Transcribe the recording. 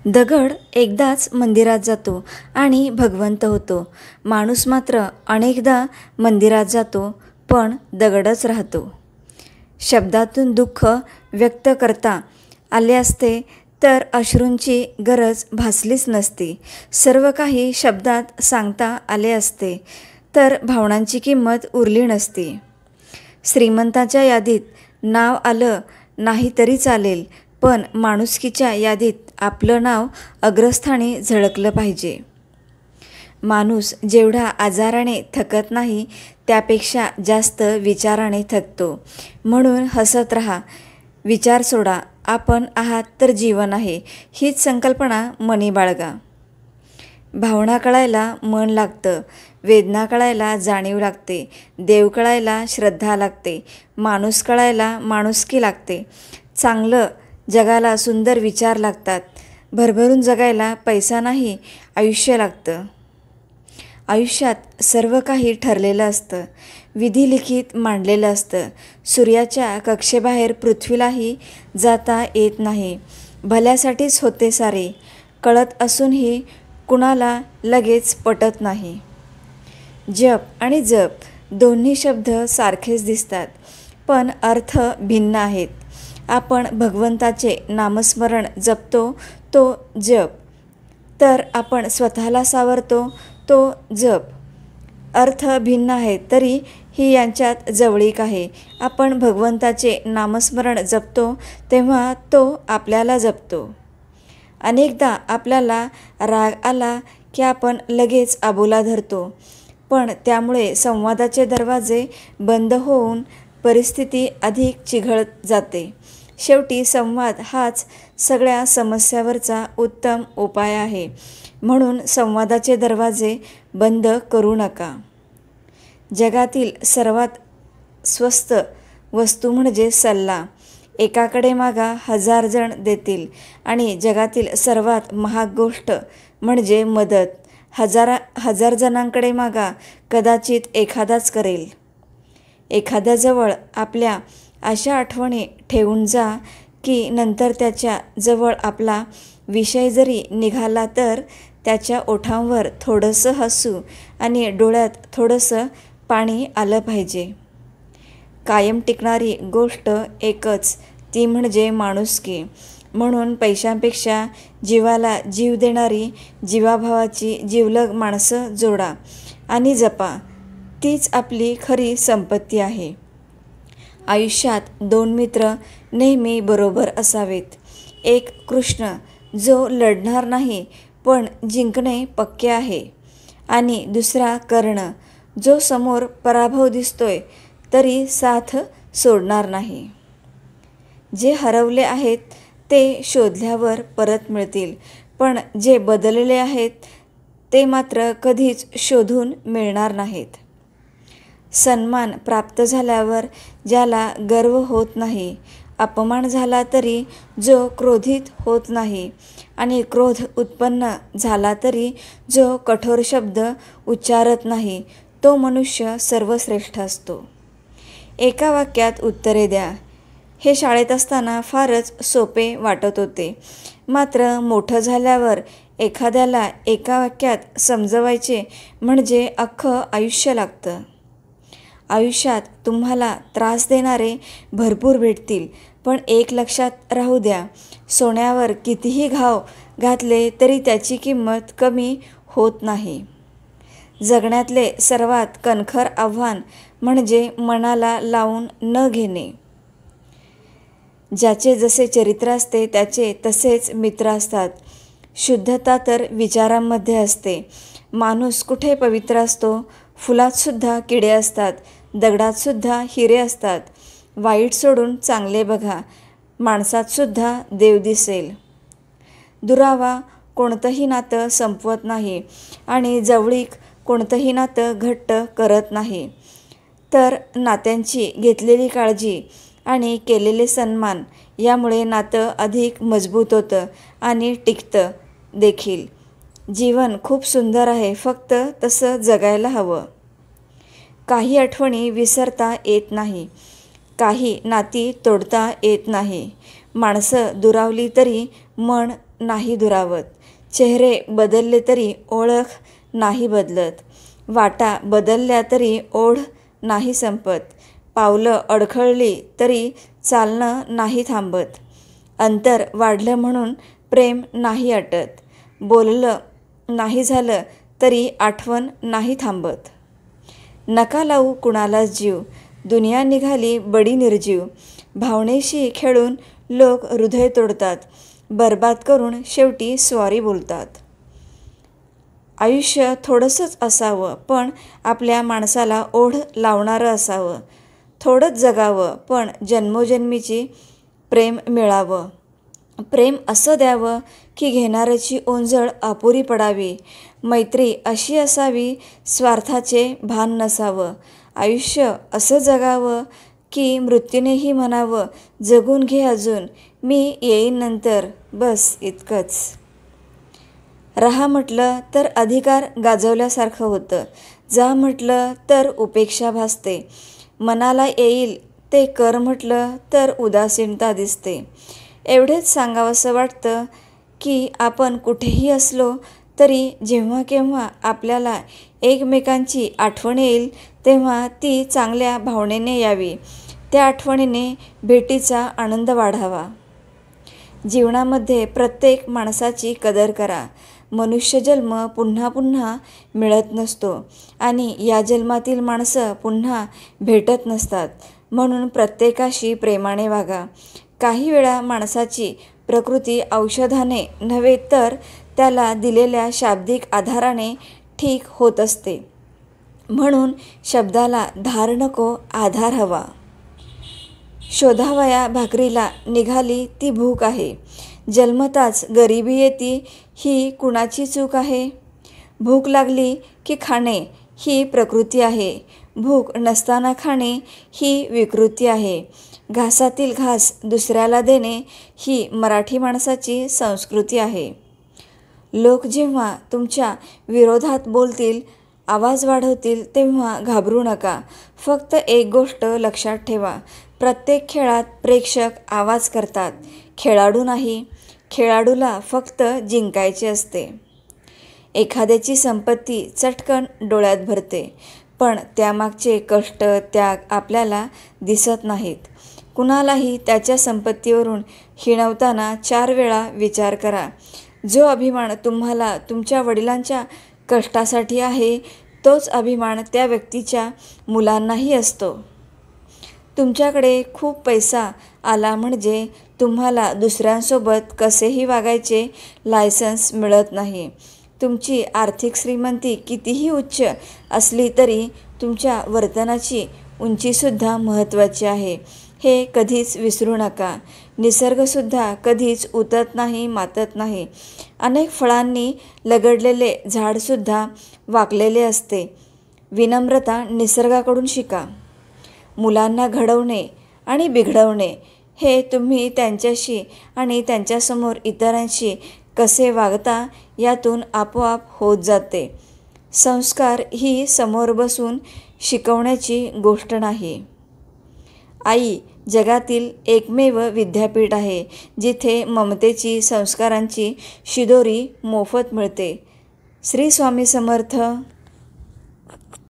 दगड एकदाच मंदिरात जातो आणि भगवंत होतो. माणूस मात्र अनेकदा मंदिरात जातो पण दगडच राहतो. शब्दातून दुःख व्यक्त करता आले असते तर अश्रूंची गरज भासलीच नसती. सर्व काही शब्दात सांगता आले असते तर भावनांची किंमत उरली नसती. श्रीमंताच्या यादीत नाव आलं नाही तरी चालेल, पण माणुसकीच्या यादीत आपलं नाव अग्रस्थानी झळकलं पाहिजे. माणूस जेवढा आजाराने थकत नाही त्यापेक्षा जास्त विचाराने थकतो. म्हणून हसत राहा, विचार सोडा, आपण आहात तर जीवन आहे, हीच संकल्पना मनी बाळगा. भावना कळायला मन लागतं, वेदना कळायला जाणीव लागते, देव कळायला श्रद्धा लागते, माणूस कळायला माणुसकी लागते. चांगलं जगाला सुंदर विचार लागतात. भरभरून जगायला पैसा नाही, आयुष्य लागतं. आयुष्यात सर्व काही ठरलेलं असतं, विधिलिखित मांडलेलं असतं. सूर्याच्या कक्षेबाहेर पृथ्वीलाही जाता येत नाही. भल्यासाठीच होते सारे, कळत असूनही कुणाला लगेच पटत नाही. जप आणि जप दोन्ही शब्द सारखेच दिसतात, पण अर्थ भिन्न आहेत. आपण भगवंताचे नामस्मरण जपतो तो जप, तर आपण स्वतःला सावरतो तो जप. अर्थ भिन्न आहेत तरी ही यांच्यात जवळीक आहे. आपण भगवंताचे नामस्मरण जपतो तेव्हा तो आपल्याला जपतो. अनेकदा आपल्याला राग आला की आपण लगेच आबोला धरतो, पण त्यामुळे संवादाचे दरवाजे बंद होऊन परिस्थिती अधिक चिघळत जाते. शेवटी संवाद हाच सगळ्या समस्यावरचा उत्तम उपाय आहे. म्हणून संवादाचे दरवाजे बंद करू नका. जगातील सर्वात स्वस्त वस्तू म्हणजे सल्ला. एकाकडे मागा 1000 जण देतील आणि जगातील सर्वात महाग गोष्ट म्हणजे मदत. हजार जणांकडे मागा, कदाचित एखादाच करेल. एखाद्याजवळ आपल्या अशा आठवणी ठेवून जा की नंतर त्याच्या जवळ आपला विषय जरी निघाला तर त्याच्या ओठांवर थोडंसं हसू आणि डोळ्यात थोडंसं पाणी आलं पाहिजे. कायम टिकणारी गोष्ट एकच, ती म्हणजे माणुसकी. म्हणून पैशांपेक्षा जीवाला जीव देणारी, जीवाभावाची जिवलग माणसं जोडा आणि जपा. तीच आपली खरी संपत्ती आहे. आयुष्यात 2 मित्र नेहमी बरोबर असावेत. एक कृष्ण, जो लढणार नाही पण जिंकणे पक्के आहे, आणि दुसरा कर्ण, जो समोर पराभव दिसतोय तरी साथ सोडणार नाही. जे हरवले आहेत ते शोधल्यावर परत मिळतील, पण जे बदलले आहेत ते मात्र कधीच शोधून मिळणार नाहीत. सन्मान प्राप्त झाल्यावर ज्याला गर्व होत नाही, अपमान झाला तरी जो क्रोधित होत नाही, आणि क्रोध उत्पन्न झाला तरी जो कठोर शब्द उच्चारत नाही, तो मनुष्य सर्वश्रेष्ठ असतो. एका वाक्यात उत्तरे द्या, हे शाळेत असताना फारच सोपे वाटत होते. मात्र मोठं झाल्यावर एखाद्याला एका वाक्यात समजवायचे म्हणजे अख्खं आयुष्य लागतं. आयुष्यात तुम्हाला त्रास देणारे भरपूर भेटतील, पण एक लक्षात राहू द्या, सोन्यावर कितीही घाव घातले तरी त्याची किंमत कमी होत नाही. जगण्यातले सर्वात कणखर आव्हान म्हणजे मनाला लावून न घेणे. ज्याचे जसे चरित्र असते त्याचे तसेच मित्र असतात. शुद्धता तर विचारांमध्ये असते. माणूस कुठे पवित्र असतो? फुलातसुद्धा किडे असतात, दगडातसुद्धा हिरे असतात. वाईट सोडून चांगले बघा, माणसातसुद्धा देव दिसेल. दुरावा कोणतंही नातं संपवत नाही आणि जवळीक कोणतंही नातं घट्ट करत नाही. तर नात्यांची घेतलेली काळजी आणि केलेले सन्मान यामुळे नातं अधिक मजबूत होतं आणि टिकतं देखील. जीवन खूप सुंदर आहे, फक्त तसं जगायला हवं. काही आठवणी विसरता येत नाही, काही नाती तोडता येत नाही. माणसं दुरावली तरी मन नाही दुरावत. चेहरे बदलले तरी ओळख नाही बदलत. वाटा बदलल्या तरी ओढ नाही संपत. पावलं अडखळली तरी चालणं नाही थांबत. अंतर वाढलं म्हणून प्रेम नाही अटत. बोललं नाही झालं तरी आठवण नाही थांबत. नका लावू कुणालाच जीव, दुनिया निघाली बडी निर्जीव. भावनेशी खेळून लोक हृदय तोडतात, बरबाद करून शेवटी सॉरी बोलतात. आयुष्य थोडंसंच असावं, पण आपल्या माणसाला ओढ लावणारं असावं. थोडंच जगावं, पण जन्मोजन्मीची प्रेम मिळावं. प्रेम असं द्यावं की घेणाऱ्याची ओंजळ अपुरी पडावी. मैत्री अशी असावी स्वार्थाचे भान नसावं. आयुष्य असं जगावं की मृत्यूनेही म्हणावं, जगून घे अजून, मी येईन नंतर, बस इतकंच. राहा म्हटलं तर अधिकार गाजवल्यासारखं होतं. जा म्हटलं तर उपेक्षा भासते. मनाला येईल ते कर म्हटलं तर उदासीनता दिसते. एवढेच सांगावंसं वाटतं की आपण कुठेही असलो तरी जेव्हा केव्हा आपल्याला एकमेकांची आठवण येईल तेव्हा ती चांगल्या भावनेने यावी. त्या आठवणीने भेटीचा आनंद वाढावा. जीवनामध्ये प्रत्येक माणसाची कदर करा. मनुष्यजन्म पुन्हा पुन्हा मिळत नसतो आणि या जन्मातील माणसं पुन्हा भेटत नसतात. म्हणून प्रत्येकाशी प्रेमाने वागा. काही वेळा माणसाची प्रकृती औषधाने नव्हे तर त्याला दिलेल्या शाब्दिक आधाराने ठीक होत असते. म्हणून शब्दाला धार नको, आधार हवा. शोधावया भाकरीला निघाली ती भूक आहे. जन्मताच गरिबी येती ही कुणाची चूक आहे. भूक लागली की खाणे ही प्रकृती आहे. भूक नसताना खाणे ही विकृती आहे. घासातील घास दुसऱ्याला देणे ही मराठी माणसाची संस्कृती आहे. लोक जेव्हा तुमच्या विरोधात बोलतील, आवाज वाढवतील तेव्हा घाबरू नका. फक्त एक गोष्ट लक्षात ठेवा, प्रत्येक खेळात प्रेक्षक आवाज करतात, खेळाडू नाही. खेळाडूला फक्त जिंकायचे असते. एखाद्याची संपत्ती चटकन डोळ्यात भरते, पण त्यामागचे कष्ट, त्याग आपल्याला दिसत नाहीत. कुणालाही त्याच्या संपत्तीवरून हिणवताना 4 वेळा विचार करा. जो अभिमान तुम्हाला तुमच्या वडिलांच्या कष्टासाठी आहे, तोच अभिमान त्या व्यक्तीच्या मुलांनाही असतो. तुमच्याकडे खूप पैसा आला म्हणजे तुम्हाला दुसऱ्यांसोबत कसेही वागायचे लायसन्स मिळत नाही. तुमची आर्थिक श्रीमंती कितीही उच्च असली तरी तुमच्या वर्तनाची उंचीसुद्धा महत्त्वाची आहे, हे कधीच विसरू नका. निसर्गसुद्धा कधीच उतत नाही, मातत नाही. अनेक फळांनी लगडलेले झाडसुद्धा वाकलेले असते. विनम्रता निसर्गाकडून शिका. मुलांना घडवणे आणि बिघडवणे हे तुम्ही त्यांच्याशी आणि त्यांच्यासमोर इतरांशी कसे वागता यातून आपोआप होत जाते. संस्कार ही समोर बसून शिकवण्याची गोष्ट नाही. आई जगातील एकमेव विद्यापीठ आहे जिथे ममतेची, संस्कारांची शिदोरी मोफत मिळते. श्री स्वामी समर्थ.